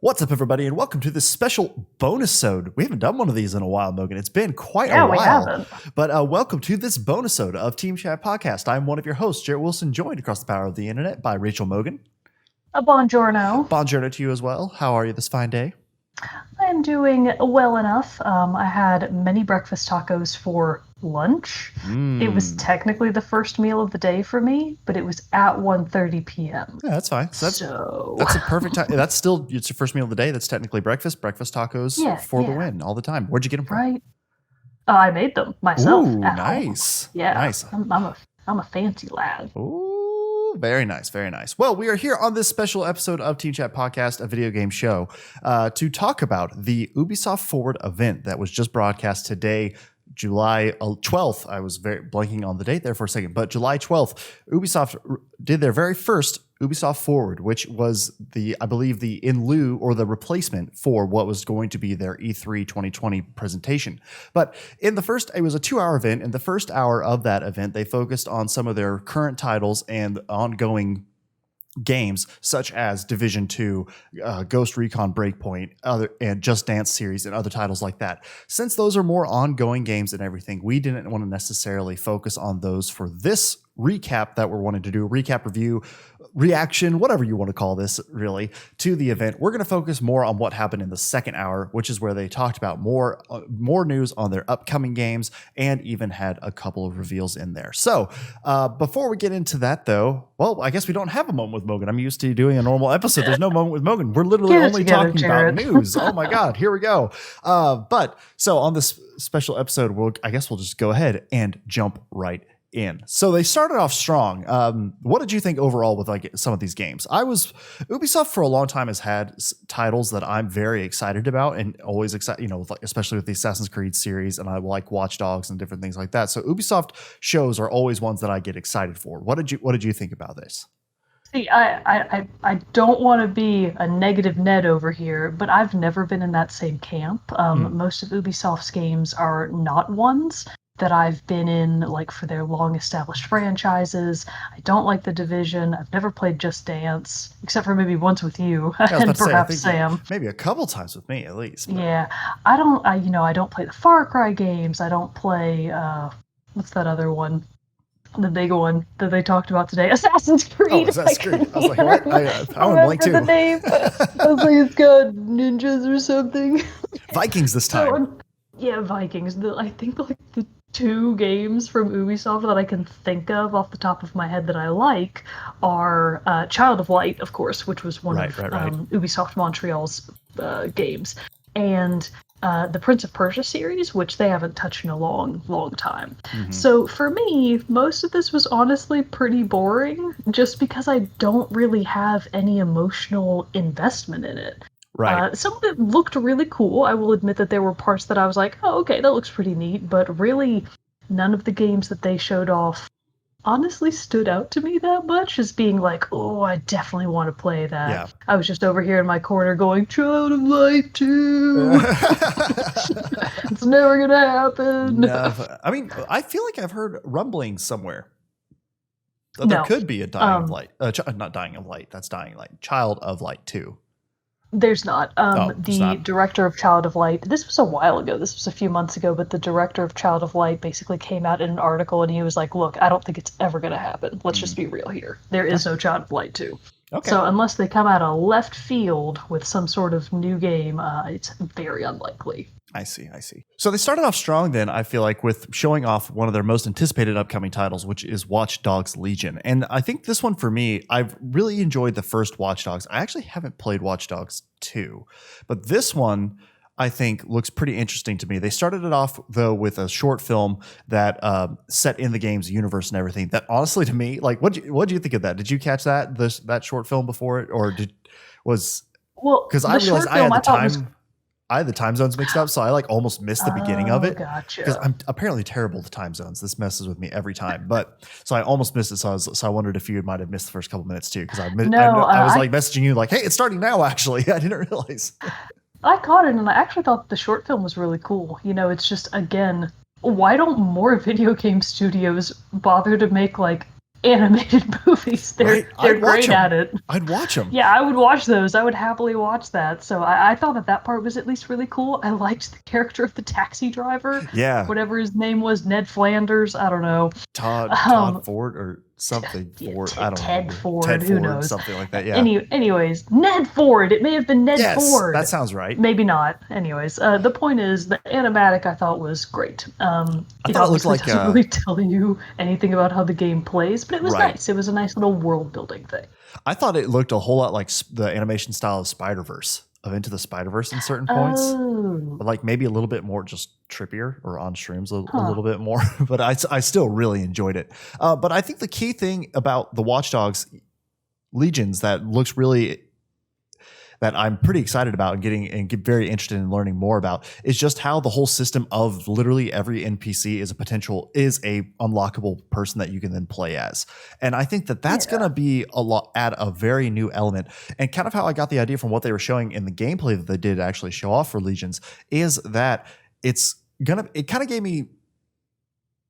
What's up, everybody, and welcome to this special bonus-ode. We haven't done one of these in a while, Mogan. It's been quite a while. We haven't. But welcome to this bonus-ode of Team Chat Podcast. I'm one of your hosts, Jerrett Wilson, joined across the power of the internet by Rachel Mogan. A buongiorno. Buongiorno to you as well. How are you this fine day? I'm doing well enough. I had many breakfast tacos for lunch. It was technically the first meal of the day for me, but it was at 1:30 p.m. Yeah, that's fine. That's a perfect time. That's still, it's your first meal of the day. That's technically breakfast. Breakfast tacos for the win all the time. Where'd you get them from? Right. I made them myself. Ooh, at nice. Home. Yeah. Nice. I'm a fancy lad. Ooh, very nice, very nice. Well, we are here on this special episode of Team Chat Podcast, a video game show, to talk about the Ubisoft Forward event that was just broadcast today, July 12th. I was very blanking on the date there for a second, but July 12th, Ubisoft did their very first Ubisoft Forward, which was I believe the in lieu or the replacement for what was going to be their E3 2020 presentation. But it was a 2-hour event. In the first hour of that event, they focused on some of their current titles and ongoing games such as Division 2, Ghost Recon Breakpoint, and Just Dance series and other titles like that. Since those are more ongoing games and everything, we didn't want to necessarily focus on those for this recap that we're wanting to do, recap review, reaction, whatever you want to call this, really, to the event. We're going to focus more on what happened in the second hour, which is where they talked about more news on their upcoming games and even had a couple of reveals in there. So before we get into that, though, well, I guess we don't have a moment with Mogan. I'm used to doing a normal episode. There's no moment with Mogan. We're literally only talking about news. Oh my God, here we go. But so on this special episode, I guess we'll just go ahead and jump right in. So they started off strong. What did you think overall with like some of these games? Ubisoft for a long time has had titles that I'm very excited about and always excited, especially with the Assassin's Creed series, and I like Watchdogs and different things like that. So Ubisoft shows are always ones that I get excited for. What did you think about this? See, I don't want to be a negative Ned over here, but I've never been in that same camp. Most of Ubisoft's games are not ones that I've been in, like, for their long-established franchises. I don't like The Division. I've never played Just Dance, except for maybe once with you and perhaps Sam. Maybe a couple times with me, at least. But. Yeah, I don't play the Far Cry games. I don't play what's that other one? The big one that they talked about today, Assassin's Creed. Oh, Assassin's Creed. I was like, what? I would blank too. The name. I was like, it's got ninjas or something. Vikings this time. Yeah, Vikings. I think like the 2 games from Ubisoft that I can think of off the top of my head that I like are Child of Light, of course, which was one of Ubisoft Montreal's games, and the Prince of Persia series, which they haven't touched in a long, long time. Mm-hmm. So for me, most of this was honestly pretty boring, just because I don't really have any emotional investment in it. Right. Some of it looked really cool. I will admit that there were parts that I was like, oh, okay, that looks pretty neat. But really, none of the games that they showed off honestly stood out to me that much as being like, oh, I definitely want to play that. Yeah. I was just over here in my corner going, Child of Light 2. It's never going to happen. No, I mean, I feel like I've heard rumblings somewhere that there could be a Dying of Light. Not Dying of Light. That's Dying Light. Child of Light 2. There's not. The director of Child of Light, this was a while ago, this was a few months ago, but the director of Child of Light basically came out in an article and he was like, look, I don't think it's ever going to happen. Let's just be real here. There is no Child of Light 2. Okay. So unless they come out of left field with some sort of new game, it's very unlikely. I see. So they started off strong then, I feel like, with showing off one of their most anticipated upcoming titles, which is Watchdogs Legion. And I think this one for me, I've really enjoyed the first Watchdogs. I actually haven't played Watchdogs 2, but this one I think looks pretty interesting to me. They started it off though with a short film that set in the game's universe and everything. That honestly, to me, like, what do you think of that? Did you catch that short film before it, or because I realized I had the time zones mixed up, so I like almost missed the beginning of it. Gotcha. Because I'm apparently terrible with time zones. This messes with me every time. But so I almost missed it. So I wondered if you might have missed the first couple minutes too. Because I was like messaging you like, hey, it's starting now. Actually, I didn't realize. I caught it, and I actually thought the short film was really cool. It's just, again, why don't more video game studios bother to make like animated movies. They're great at it. I'd watch them. Yeah, I would watch those. I would happily watch that. So I thought that part was at least really cool. I liked the character of the taxi driver. Yeah. Whatever his name was, Ned Flanders. I don't know. Todd Ford or something. Ford. I don't know. Ted Ford. Ted who Ford, knows? Something like that. Yeah. Anyways, Ned Ford. It may have been Ned Ford. That sounds right. Maybe not. Anyways, the point is the animatic I thought was great. I thought it looked like doesn't really tell you anything about how the game plays, but it was nice. It was a nice little world building thing. I thought it looked a whole lot like the animation style of Spider-Verse, of Into the Spider-Verse in certain points. But like maybe a little bit more just trippier or on shrooms a little bit more. But I still really enjoyed it. But I think the key thing about the Watchdogs Legions that looks really that I'm pretty excited about and get very interested in learning more about is just how the whole system of literally every NPC is a unlockable person that you can then play as. And I think that's going to be add a very new element, and kind of how I got the idea from what they were showing in the gameplay that they did actually show off for Legions is that it kind of gave me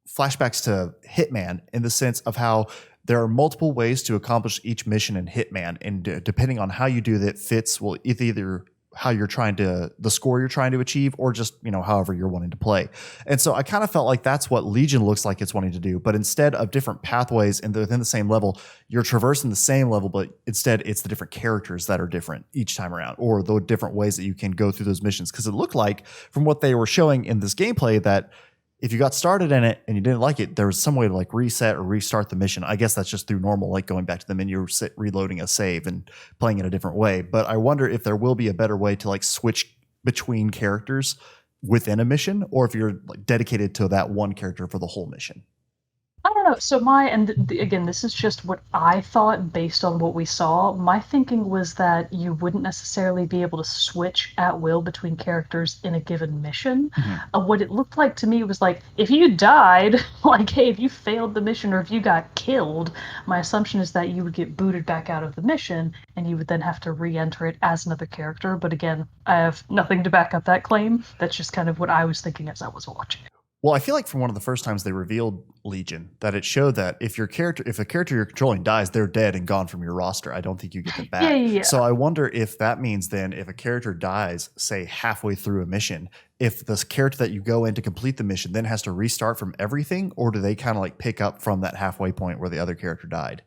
flashbacks to Hitman in the sense of how there are multiple ways to accomplish each mission in Hitman, and depending on how you do that fits either how you're trying to, the score you're trying to achieve, or just, however you're wanting to play. And so I kind of felt like that's what Legion looks like it's wanting to do, but instead of different pathways and within the same level, you're traversing the same level, but instead it's the different characters that are different each time around, or the different ways that you can go through those missions. Because it looked like from what they were showing in this gameplay that if you got started in it and you didn't like it, there was some way to like reset or restart the mission. I guess that's just through normal, like going back to the menu, reloading a save and playing it a different way. But I wonder if there will be a better way to like switch between characters within a mission, or if you're like dedicated to that one character for the whole mission. I don't know. So again, this is just what I thought based on what we saw. My thinking was that you wouldn't necessarily be able to switch at will between characters in a given mission. Mm-hmm. What it looked like to me was like, if you died, like, hey, if you failed the mission or if you got killed, my assumption is that you would get booted back out of the mission and you would then have to re-enter it as another character. But again, I have nothing to back up that claim. That's just kind of what I was thinking as I was watching it. Well, I feel like from one of the first times they revealed Legion that it showed that if a character you're controlling dies, they're dead and gone from your roster. I don't think you get them back. Yeah. So I wonder if that means then if a character dies, say halfway through a mission, if the character that you go in to complete the mission then has to restart from everything, or do they kind of like pick up from that halfway point where the other character died?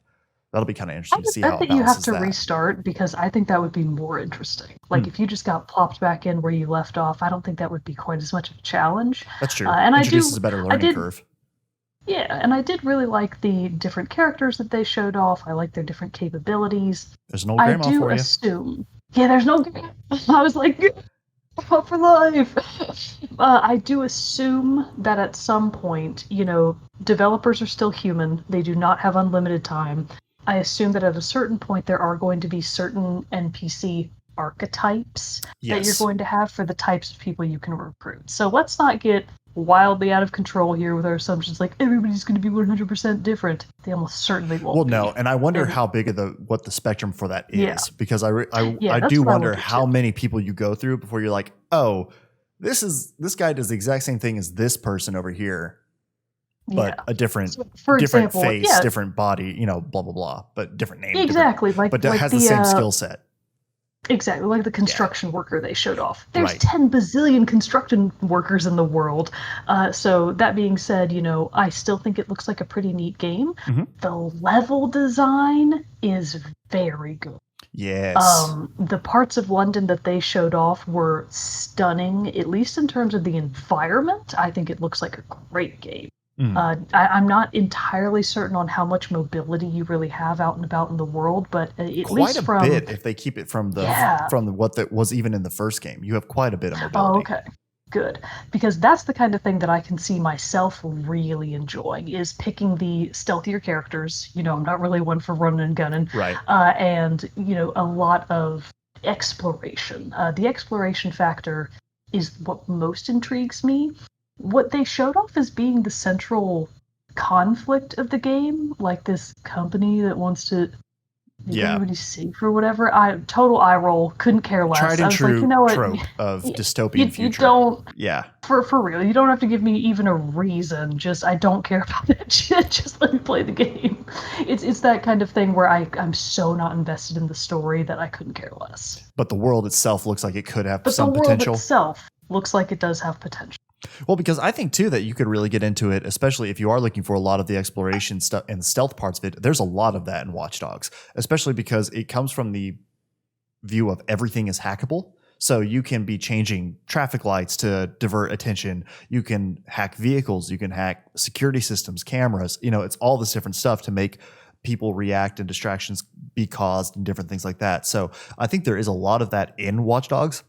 That'll be kind of interesting to see how it balances that. I think you have to restart, because I think that would be more interesting. Like if you just got plopped back in where you left off, I don't think that would be quite as much of a challenge. That's true. And introduces a better learning curve. Yeah, and I did really like the different characters that they showed off. I like their different capabilities. There's no grandma for you. Yeah, there's no grandma. I was like, up for life. I do assume that at some point, developers are still human. They do not have unlimited time. I assume that at a certain point there are going to be certain NPC archetypes that you're going to have for the types of people you can recruit. So let's not get wildly out of control here with our assumptions like everybody's going to be 100% different. They almost certainly won't. Well, no, and I wonder how big of what the spectrum for that is, because I do wonder how many people you go through before you're like, oh, this guy does the exact same thing as this person over here. But a different face, different body, blah, blah, blah, but different name. Exactly. But has the same skill set. Exactly, like the construction worker they showed off. There's 10 bazillion construction workers in the world. So that being said, I still think it looks like a pretty neat game. Mm-hmm. The level design is very good. Yes. The parts of London that they showed off were stunning, at least in terms of the environment. I think it looks like a great game. I'm not entirely certain on how much mobility you really have out and about in the world, but quite a bit if they keep it from what that was even in the first game. You have quite a bit of mobility. Oh, okay. Good. Because that's the kind of thing that I can see myself really enjoying, is picking the stealthier characters. I'm not really one for running and gunning. Right. And, a lot of exploration. The exploration factor is what most intrigues me. What they showed off as being the central conflict of the game, like this company that wants to make everybody safe or whatever. Total eye roll, couldn't care less. Tried and true trope of dystopian future. You don't, for real, you don't have to give me even a reason. I don't care about that shit. Just let me play the game. It's that kind of thing where I'm so not invested in the story that I couldn't care less. But the world itself looks like it could have But some the world potential. itself looks like it does have potential. Well, because I think too that you could really get into it, especially if you are looking for a lot of the exploration stuff and stealth parts of it. There's a lot of that in Watch Dogs, especially because it comes from the view of everything is hackable. So you can be changing traffic lights to divert attention. You can hack vehicles. You can hack security systems, cameras. It's all this different stuff to make people react and distractions be caused and different things like that. So I think there is a lot of that in Watch Dogs.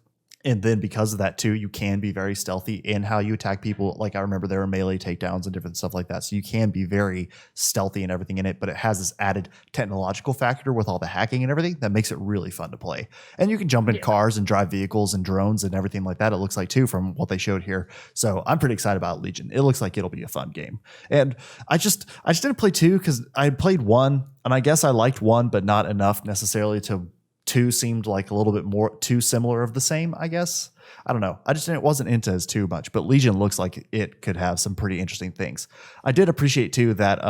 And then because of that too, you can be very stealthy in how you attack people. Like I remember there were melee takedowns and different stuff like that. So you can be very stealthy and everything in it, but it has this added technological factor with all the hacking and everything that makes it really fun to play. And you can jump in cars and drive vehicles and drones and everything like that. It looks like too from what they showed here. So I'm pretty excited about Legion. It looks like it'll be a fun game. And I just didn't play 2 because I played 1 and I guess I liked 1, but not enough necessarily to 2 seemed like a little bit more too similar of the same, I guess. I don't know. Wasn't into as too much, but Legion looks like it could have some pretty interesting things. I did appreciate too that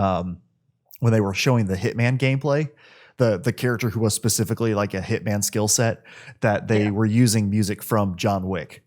when they were showing the Hitman gameplay, the character who was specifically like a Hitman skill set, that they were using music from John Wick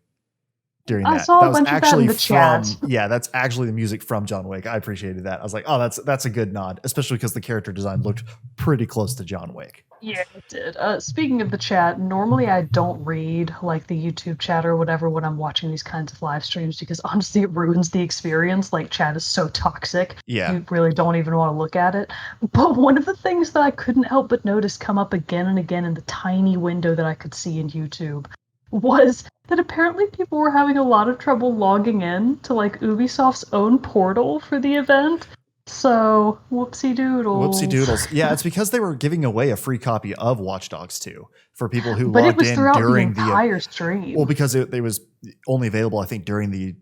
during that. I saw that a was bunch actually of that in the chat. Yeah, that's actually the music from John Wick. I appreciated that. I was like, oh, that's a good nod, especially because the character design looked pretty close to John Wick. Yeah, it did. Speaking of the chat, normally I don't read like the YouTube chat or whatever when I'm watching these kinds of live streams because honestly it ruins the experience. Like chat is so toxic. Yeah. You really don't even want to look at it. But one of the things that I couldn't help but notice come up again and again in the tiny window that I could see in YouTube was that apparently people were having a lot of trouble logging in to like Ubisoft's own portal for the event. So, whoopsie doodles. Whoopsie doodles. Yeah, it's because they were giving away a free copy of Watch Dogs 2 for people who but logged it was in throughout during the entire stream. Well, because it was only available, I think, during the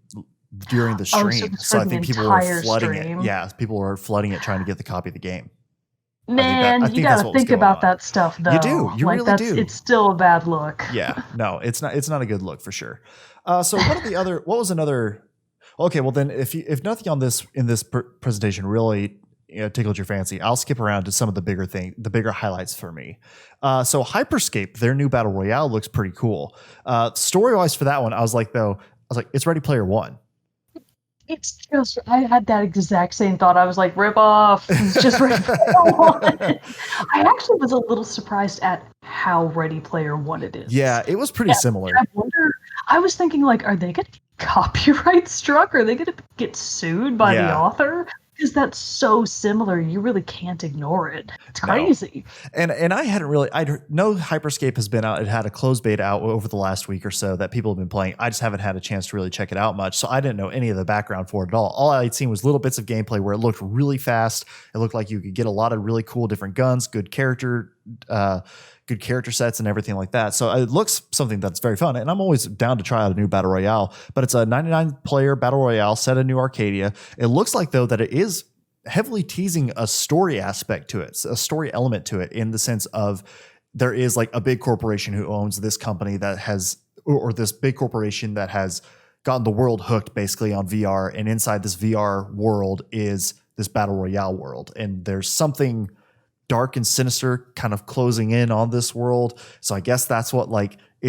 stream. So I think people were flooding stream. it. Yeah, people were flooding it trying to get the copy of the game. Man, you gotta think about that stuff, though. You do. You like, really do. It's still a bad look. Yeah, no, it's not. It's not a good look for sure. So what was another? Okay, well then, if nothing on this in this presentation really tickled your fancy, I'll skip around to some of the bigger highlights for me. So Hyperscape, their new battle royale, looks pretty cool. Story wise for that one, I was like, it's Ready Player One. It's just, I had that exact same thought. I was like, rip off. It's just Ready Player One. I actually was a little surprised at how Ready Player One it is. Yeah, it was pretty similar. I was thinking, like, are they going to get copyright struck? Are they going to get sued by the author? Because that's so similar, you really can't ignore it. It's crazy. No. And I hadn't really, I know Hyperscape has been out. It had a closed beta out over the last week or so that people have been playing. I just haven't had a chance to really check it out much. So I didn't know any of the background for it at all. All I'd seen was little bits of gameplay where it looked really fast. It looked like you could get a lot of really cool different guns, good character sets and everything like that. So it looks something that's very fun. And I'm always down to try out a new battle royale, but it's a 99 player battle royale set in New Arcadia. It looks like though that it is heavily teasing a story aspect to it, a story element to it, in the sense of there is like a big corporation who owns this company that has, or this big corporation that has gotten the world hooked basically on VR. And inside this VR world is this battle royale world. And there's something dark and sinister kind of closing in on this world. So I guess that's what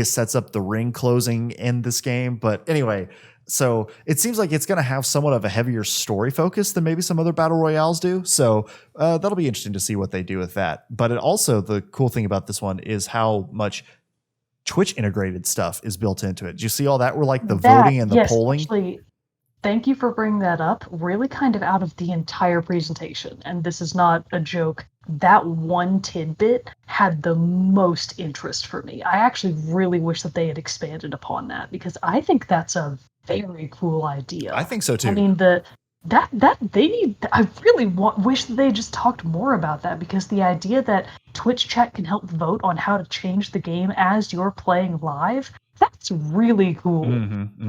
sets up the ring closing in this game. But anyway, so it seems like it's going to have somewhat of a heavier story focus than maybe some other battle royales do. So that'll be interesting to see what they do with that. But the cool thing about this one is how much Twitch integrated stuff is built into it. Do you see all that? Where like the voting and the polling? Actually, thank you for bringing that up. Really kind of out of the entire presentation, and this is not a joke, that one tidbit had the most interest for me. I actually really wish that they had expanded upon that, because I think that's a very cool idea. I think so too. I mean, I really wish that they just talked more about that, because the idea that Twitch chat can help vote on how to change the game as you're playing live, that's really cool.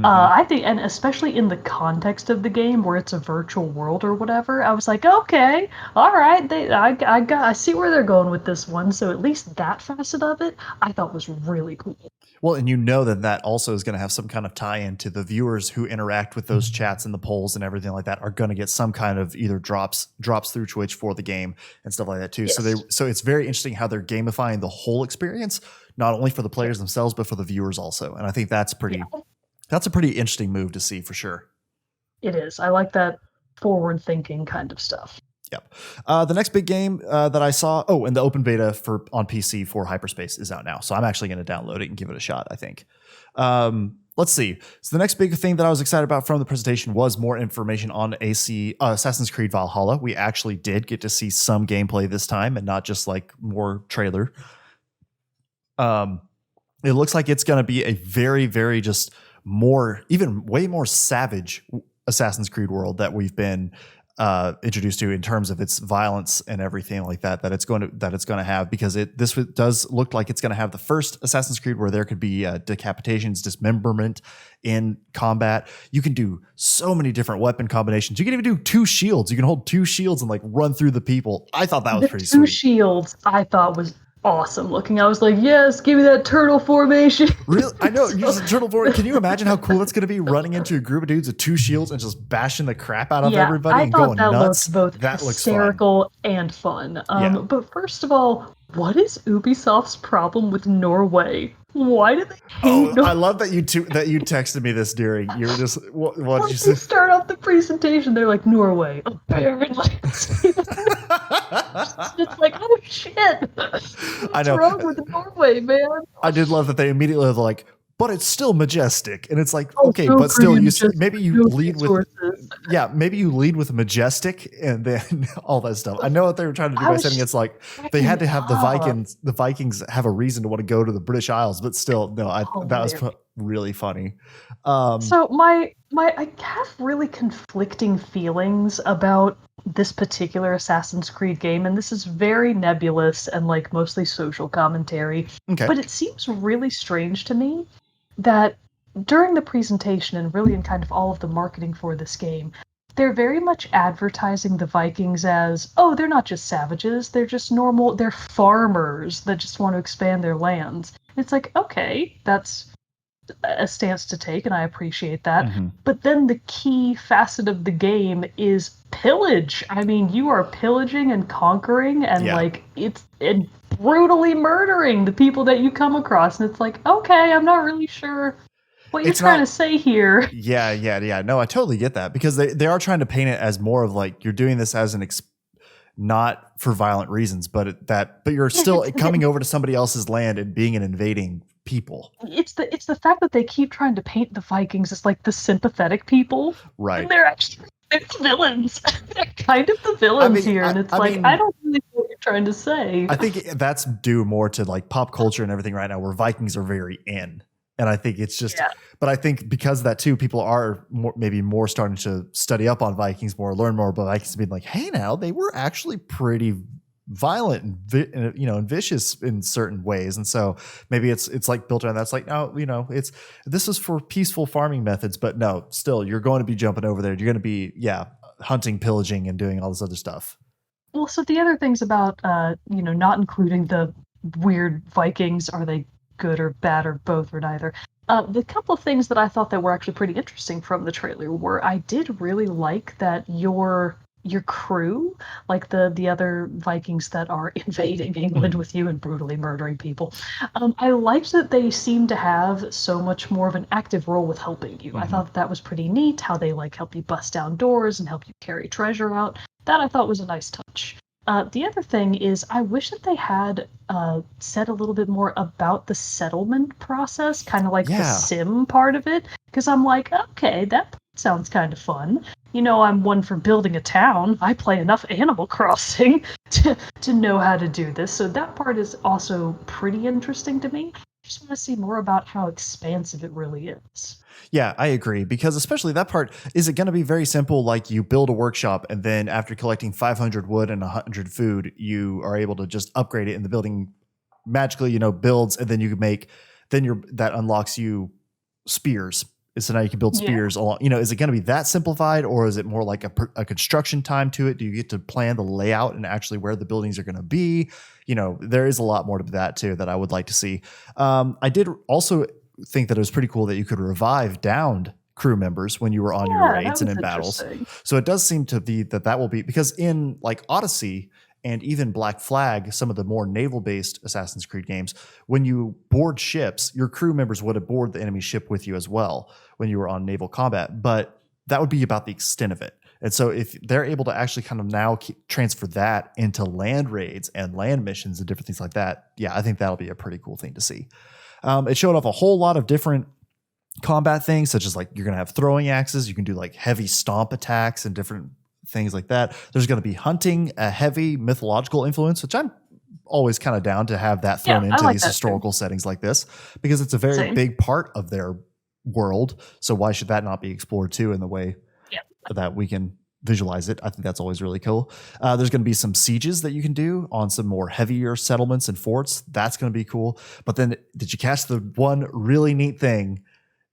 I think, and especially in the context of the game where it's a virtual world or whatever, I was like, okay, all right, I see where they're going with this one. So at least that facet of it, I thought was really cool. Well, and you know that also is going to have some kind of tie-in to the viewers who interact with those chats and the polls and everything like that are going to get some kind of either drops through Twitch for the game and stuff like that too. Yes. So it's very interesting how they're gamifying the whole experience, not only for the players themselves but for the viewers also. And I think that's a pretty interesting move to see for sure. It is. I like that forward-thinking kind of stuff. Yep. The next big game that I saw, and the open beta on PC for Hyperspace is out now. So I'm actually going to download it and give it a shot, I think. Let's see. So the next big thing that I was excited about from the presentation was more information on Assassin's Creed Valhalla. We actually did get to see some gameplay this time and not just like more trailer. It looks like it's going to be a very, very just way more savage Assassin's Creed world that we've been introduced to in terms of its violence and everything like that it's going to have, because this does look like it's going to have the first Assassin's Creed where there could be decapitations, dismemberment in combat. You can do so many different weapon combinations. You can even do 2 shields. You can hold 2 shields and like run through the people. I thought that was pretty sweet. 2 shields I thought was awesome looking. I was like, yes, give me that turtle formation. Really? I know, use the turtle formation. Can you imagine how cool it's going to be running into a group of dudes with 2 shields and just bashing the crap out of everybody and going nuts? Both that looks hysterical and fun. But first of all, what is Ubisoft's problem with Norway? Why do they hate Norway? I love that you texted me this during. You were just what did you say? Start off the presentation, they're like, Norway. It's like, oh shit. What's wrong with Norway, man? I did love that they immediately were like, but it's still majestic. And it's like, okay, but still maybe you lead with majestic and then all that stuff. I know what they were trying to do by saying it's like they had to have the Vikings have a reason to want to go to the British Isles, but still, no, that was really funny. So I have really conflicting feelings about this particular Assassin's Creed game, and this is very nebulous and like mostly social commentary. Okay. But it seems really strange to me that during the presentation and really in kind of all of the marketing for this game, they're very much advertising the Vikings as, oh, they're not just savages, they're just normal, they're farmers that just want to expand their lands. It's like, okay, that's a stance to take, and I appreciate that. Mm-hmm. But then the key facet of the game is pillage. I mean, you are pillaging and conquering and and brutally murdering the people that you come across. And it's like, okay, I'm not really sure what you're trying to say here. Yeah. No, I totally get that, because they are trying to paint it as more of like, you're doing this as not for violent reasons, but you're still coming over to somebody else's land and being an invading people. It's the fact that they keep trying to paint the Vikings as like the sympathetic people, right? And they're villains. They're kind of the villains here, and it's I don't really know what you're trying to say. I think that's due more to like pop culture and everything right now, where Vikings are very in, and I think it's just. Yeah. But I think because of that too, people are maybe more starting to study up on Vikings more, learn more about Vikings, being like, hey, now they were actually pretty violent and vicious in certain ways, and so maybe it's like built around that. It's like, no, this is for peaceful farming methods, but no, still you're going to be jumping over there. You're going to be hunting, pillaging, and doing all this other stuff. Well, so the other things about not including the weird Vikings, are they good or bad or both or neither? The couple of things that I thought that were actually pretty interesting from the trailer were, I did really like that your crew, like the other Vikings that are invading England with you and brutally murdering people, I liked that they seemed to have so much more of an active role with helping you. Mm-hmm. I thought that was pretty neat, how they like help you bust down doors and help you carry treasure out. That I thought was a nice touch. The other thing is, I wish that they had said a little bit more about the settlement process, kind of like the sim part of it, because I'm like, okay, that sounds kind of fun. I'm one for building a town. I play enough Animal Crossing to know how to do this, so that part is also pretty interesting to me. I just want to see more about how expansive it really is. Yeah, I agree, because especially that part, is it going to be very simple, like you build a workshop and then after collecting 500 wood and 100 food, you are able to just upgrade it and the building magically, builds, and then you can make then that unlocks you spears. So now you can build spears along, is it going to be that simplified, or is it more like a construction time to it? Do you get to plan the layout and actually where the buildings are going to be? There is a lot more to that too that I would like to see. I did also think that it was pretty cool that you could revive downed crew members when you were on your raids and in battles. So it does seem to be that will be, because in like Odyssey and even Black Flag, some of the more naval-based Assassin's Creed games, when you board ships, your crew members would have boarded the enemy ship with you as well when you were on naval combat, but that would be about the extent of it. And so if they're able to actually kind of now transfer that into land raids and land missions and different things like that, I think that'll be a pretty cool thing to see. It showed off a whole lot of different combat things, such as like you're going to have throwing axes. You can do like heavy stomp attacks and different things like that. There's going to be hunting, a heavy mythological influence, which I'm always kind of down to have that thrown into these historical settings like this, because it's a very big part of their world. So why should that not be explored too in the way that we can visualize it? I think that's always really cool. There's going to be some sieges that you can do on some more heavier settlements and forts. That's going to be cool. But then did you catch the one really neat thing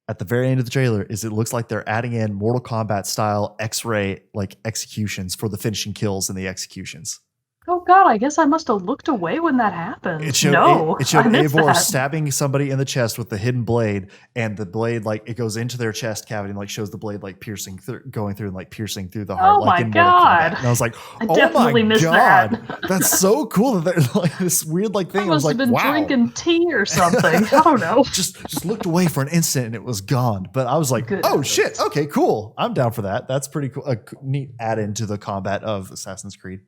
at the very end of the trailer? Is it looks like they're adding in Mortal Kombat style X-ray like executions for the finishing kills and the executions. Oh God, I guess I must have looked away when that happened. It showed Eivor stabbing somebody in the chest with the hidden blade, and the blade like it goes into their chest cavity and like shows the blade like piercing through, going through and like piercing through the heart. Oh like my God! And I was like, I definitely missed that. That's so cool that they're like this weird like thing. I must have been drinking tea or something. I don't know. just looked away for an instant and it was gone. But I was like, shit, okay, cool. I'm down for that. That's pretty cool. A neat add-in to the combat of Assassin's Creed.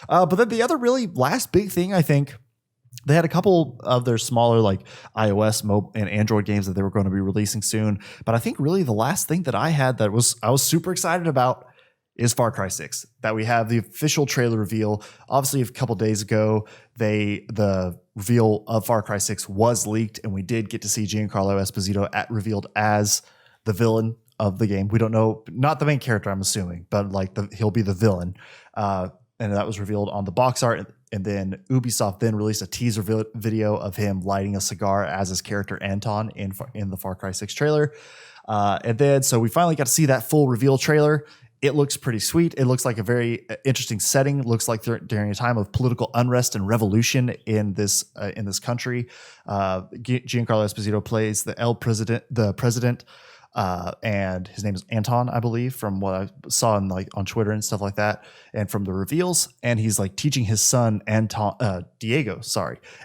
But then the other really last big thing, I think, they had a couple of their smaller like iOS and Android games that they were going to be releasing soon. But I think really the last thing that I had that I was super excited about is Far Cry 6. That we have the official trailer reveal. Obviously, a couple days ago, the reveal of Far Cry 6 was leaked, and we did get to see Giancarlo Esposito revealed as the villain of the game. We don't know, not the main character, I'm assuming, but like he'll be the villain. And that was revealed on the box art. And then Ubisoft then released a teaser video of him lighting a cigar as his character Anton in the Far Cry 6 trailer. And then, so we finally got to see that full reveal trailer. It looks pretty sweet. It looks like a very interesting setting. It looks like during a time of political unrest and revolution in this country. Giancarlo Esposito plays the president. And his name is Anton, I believe, from what I saw on Twitter and stuff like that, and from the reveals. And he's like teaching his son Diego,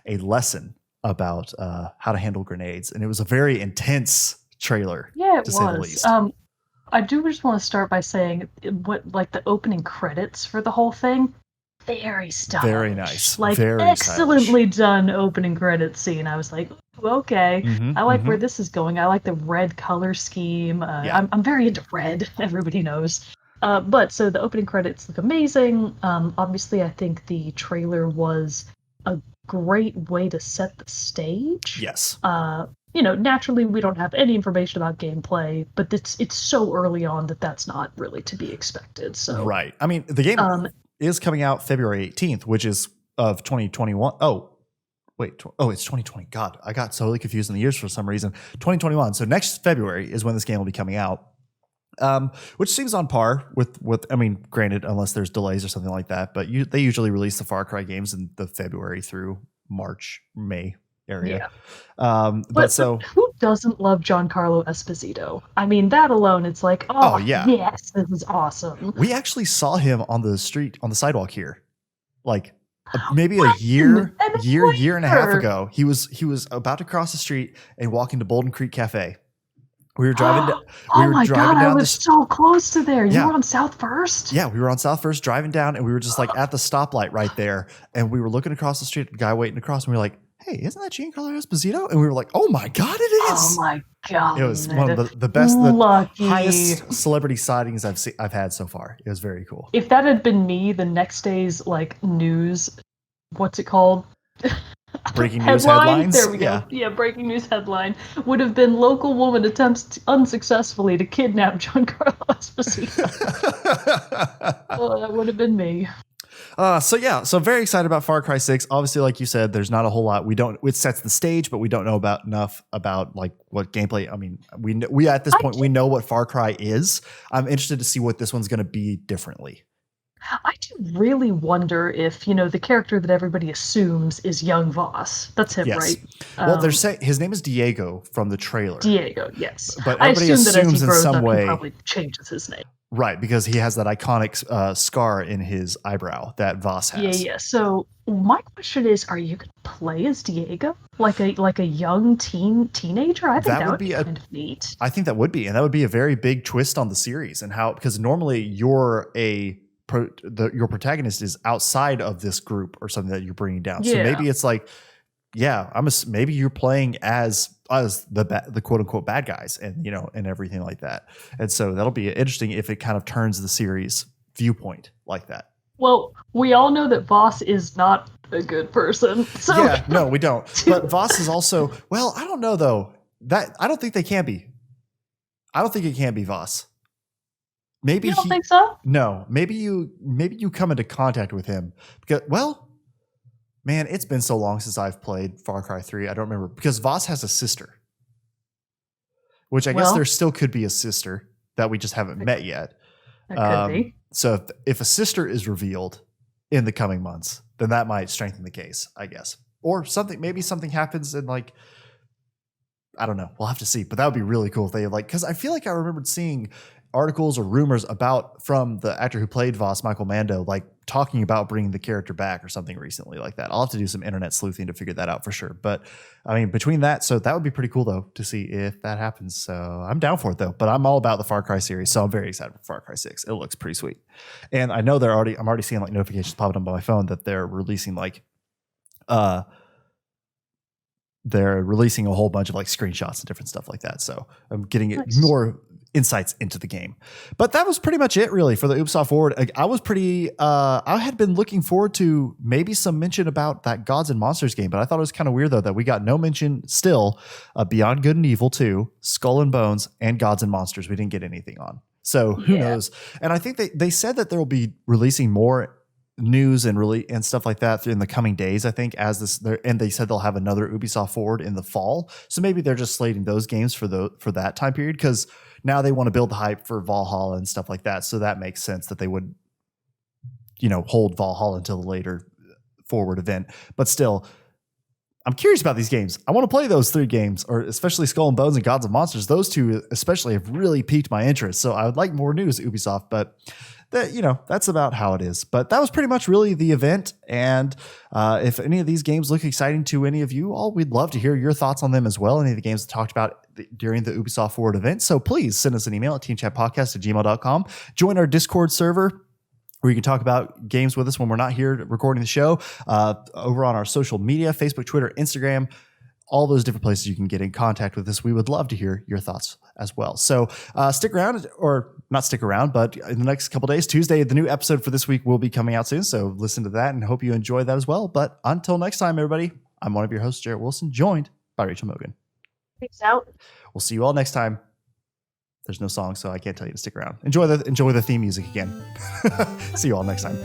a lesson about how to handle grenades. And it was a very intense trailer. Yeah, it was. Say the least. I do just want to start by saying the opening credits for the whole thing. Very stylish. Very nice. Very excellently stylish. Done opening credits scene. I was like, okay, I like where this is going. I like the red color scheme. I'm very into red. Everybody knows. But so the opening credits look amazing. Obviously, I think the trailer was a great way to set the stage. Yes. Naturally, we don't have any information about gameplay, but it's so early on that's not really to be expected. So right. I mean, the game is coming out February 18th, which is of 2021. It's 2020. God, I got totally confused in the years for some reason. 2021. So next February is when this game will be coming out, which seems on par with. I mean, granted, unless there's delays or something like that, but they usually release the Far Cry games in the February through March, May area. Yeah. But who doesn't love Giancarlo Esposito? I mean, that alone, it's like, yes, this is awesome. We actually saw him on the street, on the sidewalk here, like maybe a year and a half ago. He was about to cross the street and walk into Bolden Creek Cafe. We were driving. I was so close to there. You were on South First? Yeah, we were on South First driving down, and we were just like at the stoplight right there, and we were looking across the street, the guy waiting to cross, and we were like, hey, isn't that Giancarlo Esposito? And we were like, oh my God, it is. Oh my God. It was one of the best, the highest celebrity sightings I've had so far. It was very cool. If that had been me, the next day's news, what's it called? Breaking news headlines. There we go. Yeah, breaking news headline would have been local woman attempts unsuccessfully to kidnap Giancarlo Esposito. Oh, that would have been me. So very excited about Far Cry 6. Obviously, like you said, there's not a whole lot. It sets the stage, but we don't know enough about like what gameplay. I mean, we at this point we know what Far Cry is. I'm interested to see what this one's going to be differently. I do really wonder if, the character that everybody assumes is young Voss. That's him, yes. Right? Well, they're saying his name is Diego from the trailer. Diego, yes. But everybody assumes that as he grows in some way, he probably changes his name. Right, because he has that iconic scar in his eyebrow that Voss has. Yeah. So my question is, are you going to play as Diego, like a young teenager? I think that would be kind of neat. I think that would be, and that would be a very big twist on the series, and because normally your protagonist is outside of this group or something that you're bringing down. Yeah. So maybe it's like, maybe you're playing as the quote unquote bad guys and and everything like that. And so that'll be interesting if it kind of turns the series viewpoint like that. Well, we all know that Voss is not a good person. So yeah, no, we don't. But Voss is also, well, I don't know though. That I don't think they can be. I don't think it can be Voss. Maybe you don't think so? No, maybe you come into contact with him because, well, man, it's been so long since I've played Far Cry 3. I don't remember because Voss has a sister, which I guess there still could be a sister that we just haven't met yet. That could be. So if a sister is revealed in the coming months, then that might strengthen the case, I guess. Or something, maybe something happens and like, I don't know. We'll have to see. But that would be really cool if they because I feel like I remembered seeing articles or rumors from the actor who played Voss, Michael Mando, like talking about bringing the character back or something recently like that. I'll have to do some internet sleuthing to figure that out for sure. But I mean, between that, so that would be pretty cool though to see if that happens. So I'm down for it though, but I'm all about the Far Cry series. So I'm very excited for Far Cry 6. It looks pretty sweet. And I know I'm already seeing like notifications popping up on my phone that they're releasing they're releasing a whole bunch of like screenshots and different stuff like that. So I'm getting more insights into the game. But that was pretty much it really for the Ubisoft Forward. I had been looking forward to maybe some mention about that Gods and Monsters game, but I thought it was kind of weird though that we got no mention still Beyond Good and Evil 2, Skull and Bones, and Gods and Monsters. We didn't get anything on. So who knows? And I think they said that they'll be releasing more news and stuff like that in the coming days, I think, and they said they'll have another Ubisoft Forward in the fall. So maybe they're just slating those games for that time period because now they want to build the hype for Valhalla and stuff like that. So that makes sense that they would, hold Valhalla until the later Forward event. But still, I'm curious about these games. I want to play those 3 games, or especially Skull and Bones and Gods and Monsters. Those 2 especially have really piqued my interest. So I would like more news, Ubisoft, but that's about how it is. But that was pretty much really the event. And if any of these games look exciting to any of you all, we'd love to hear your thoughts on them as well. Any of the games talked about during the Ubisoft Forward event. So please send us an email at teamchatpodcast@gmail.com. Join our Discord server where you can talk about games with us when we're not here recording the show, over on our social media, Facebook, Twitter, Instagram, all those different places you can get in contact with us. We would love to hear your thoughts as well. So stick around, or not stick around, but in the next couple days, Tuesday, the new episode for this week will be coming out soon. So listen to that and hope you enjoy that as well. But until next time, everybody, I'm one of your hosts, Jerrett Wilson, joined by Rachel Mogan. Peace out. We'll see you all next time. There's no song, so I can't tell you to stick around. Enjoy the theme music again. See you all next time.